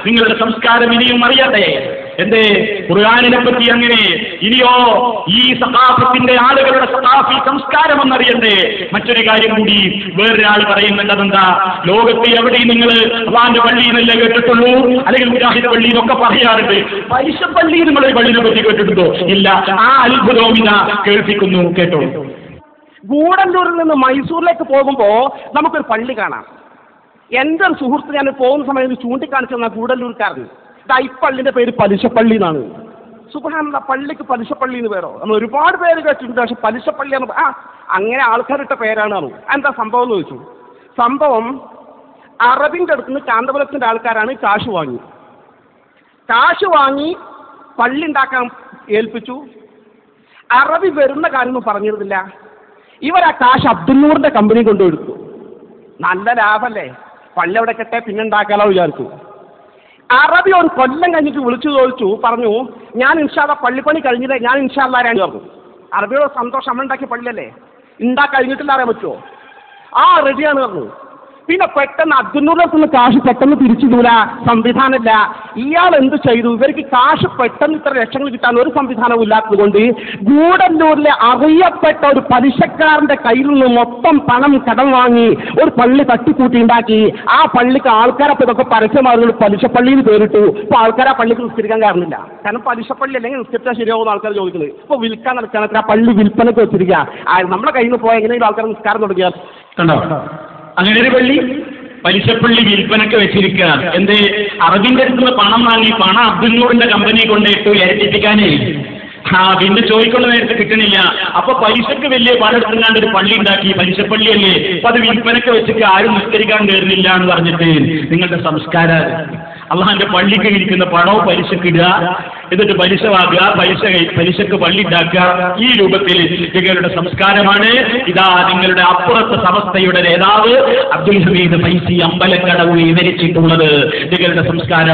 നിങ്ങളുടെ സംസ്കാരം ഇനിയും അറിയട്ടെ. എന്തേ ഖുർആനിനെ പറ്റി അങ്ങനെ? ഇനിയോ ഈ സഖാഫത്തിന്റെ ആളുകളുടെ സഖാഫി സംസ്കാരം എന്നറിയണ്ടേ? മറ്റൊരു കാര്യം കൂടി വേറൊരാൾ പറയുന്നുണ്ട്. അതെന്താ? ലോകത്ത് എവിടെയും നിങ്ങൾ അള്ളാന്റെ പള്ളി എന്നല്ലേ കേട്ടിട്ടുള്ളൂ, അല്ലെങ്കിൽ മുജാഹിദ് പള്ളി എന്നൊക്കെ പറയാറുണ്ട്. പലിശ പള്ളി നിങ്ങളൊരു പള്ളിനെ പറ്റി കേട്ടിട്ടുണ്ടോ? ഇല്ല. ആ അത്ഭുതവും ഇതാ കേൾപ്പിക്കുന്നു, കേട്ടോ. ഗൂഡല്ലൂരിൽ നിന്ന് മൈസൂരിലേക്ക് പോകുമ്പോ നമുക്കൊരു പള്ളി കാണാം. എൻ്റെ ഒരു സുഹൃത്ത് ഞാൻ പോകുന്ന സമയത്ത് ചൂണ്ടിക്കാണിച്ചു തന്ന ഗൂഡല്ലൂർക്കാരൻ, ഈ പള്ളിന്റെ പേര് പലിശപ്പള്ളി എന്നാണ്. സുബ്ഹാനല്ലാഹ്, പള്ളിക്ക് പലിശപ്പള്ളി എന്ന് പേരോ? നമ്മൾ ഒരുപാട് പേര് കേട്ടിട്ടുണ്ട്, പക്ഷെ പലിശപ്പള്ളി എന്ന് അങ്ങനെ ആൾക്കാരിട്ട പേരാണ്. എന്താ സംഭവം എന്ന് ചോദിച്ചു. സംഭവം അറബിൻ്റെ അടുത്ത് നിന്ന് കാന്തപുരത്തിൻ്റെ ആൾക്കാരാണ് കാശ് വാങ്ങി പള്ളി ഉണ്ടാക്കാൻ ഏൽപ്പിച്ചു. അറബി വരുന്ന കാര്യമൊന്നും പറഞ്ഞിരുന്നില്ല. ഇവർ ആ കാശ് അബ്ദുന്നൂറിന്റെ കമ്പനി കൊണ്ടുകൊടുത്തു. നല്ല ലാഭല്ലേ, പള്ളി അവിടെ കെട്ടെ പിന്നെ ഉണ്ടാക്കാലോ വിചാരിച്ചു. അറബി ഒരു കൊല്ലം കഴിഞ്ഞിട്ട് വിളിച്ചു ചോദിച്ചു, പറഞ്ഞു ഞാൻ ഇൻഷാല്ലാ പള്ളിപ്പണി കഴിഞ്ഞില്ലേ, ഞാൻ ഇൻഷാല്ലാ പറഞ്ഞു. അറബിയോട് സന്തോഷം, നമ്മൾ ഉണ്ടാക്കിയ പള്ളിയല്ലേ, കഴിഞ്ഞിട്ടില്ല അറിയാൻ പറ്റുമോ? റെഡിയാണ് പറഞ്ഞു. പിന്നെ പെട്ടെന്ന് അബ്ദുന്നൂറിന് കാശ് പെട്ടെന്ന് തിരിച്ചിടൂല, സംവിധാനമില്ല. ഇയാൾ എന്ത് ചെയ്തു? ഇവർക്ക് കാശ് പെട്ടെന്ന് ഇത്ര ലക്ഷങ്ങൾ കിട്ടാൻ ഒരു സംവിധാനവും ഇല്ലാത്തത് കൊണ്ട് ഗൂഡല്ലൂരിലെ അറിയപ്പെട്ട ഒരു പലിശക്കാരന്റെ കയ്യിൽ നിന്ന് മൊത്തം പണം കടം വാങ്ങി ഒരു പള്ളി തട്ടിക്കൂട്ടി ഉണ്ടാക്കി. ആ പള്ളിക്ക് ആൾക്കാരപ്പോൾ ഇതൊക്കെ പരസ്യമായിരുന്നു, പലിശപ്പള്ളിയിൽ പേരിട്ടു. ഇപ്പോൾ ആൾക്കാർ ആ പള്ളിക്ക് നിസ്കരിക്കാൻ കാരണമില്ല. കാരണം പലിശപ്പള്ളി അല്ലെങ്കിൽ നിസ്കരിച്ചാൽ ശരിയാവുന്ന ആൾക്കാർ ചോദിക്കുന്നത്. ഇപ്പോൾ വിൽക്കാൻ നടക്കാൻ ആ പള്ളി വിൽപ്പനക്ക് വെച്ചിരിക്കുക. നമ്മുടെ കയ്യിൽ നിന്ന് പോയാൽ എങ്ങനെയെങ്കിലും ആൾക്കാർ നിസ്കാരം തുടങ്ങിയാൽ കണ്ടോ? അങ്ങനെ ഒരു പള്ളി പലിശപ്പള്ളി വിൽപ്പനക്ക് വെച്ചിരിക്കുക. എന്തേ? അറബിന്റെ അടുത്ത് പണം വാങ്ങി പണം അബ്ദുന്നൂറിന്റെ കമ്പനി കൊണ്ടിട്ടു ഇരട്ടിപ്പിക്കാനേ. പിന്നെ ചോദിക്കുന്ന നേരത്തെ കിട്ടണില്ല. അപ്പൊ പലിശക്ക് വലിയ പലയിടത്തുങ്ങാണ്ട് ഒരു പള്ളി ഉണ്ടാക്കി, പലിശപ്പള്ളിയല്ലേ, അപ്പൊ അത് വിൽപ്പനക്ക് വെച്ചിട്ട് ആരും നിസ്കരിക്കാൻ കയറുന്നില്ല എന്ന് പറഞ്ഞിട്ട് നിങ്ങളുടെ സംസ്കാരം. അള്ളാന്റെ പള്ളിക്ക് ഇരിക്കുന്ന പണവും പലിശക്ക് ഇടുക, എന്നിട്ട് പലിശ വാങ്ങുക, പലിശക്ക് പള്ളി ഉണ്ടാക്കുക. ഈ രൂപത്തിൽ നിങ്ങളുടെ സംസ്കാരമാണ്. ഇതാ നിങ്ങളുടെ അപ്പുറത്തെ സമസ്തയുടെ നേതാവ് അബ്ദുൽ ഹമീദ് ഫൈസി അമ്പലക്കടവ് വിവരിച്ചിട്ടുള്ളത്. നിങ്ങളുടെ സംസ്കാരം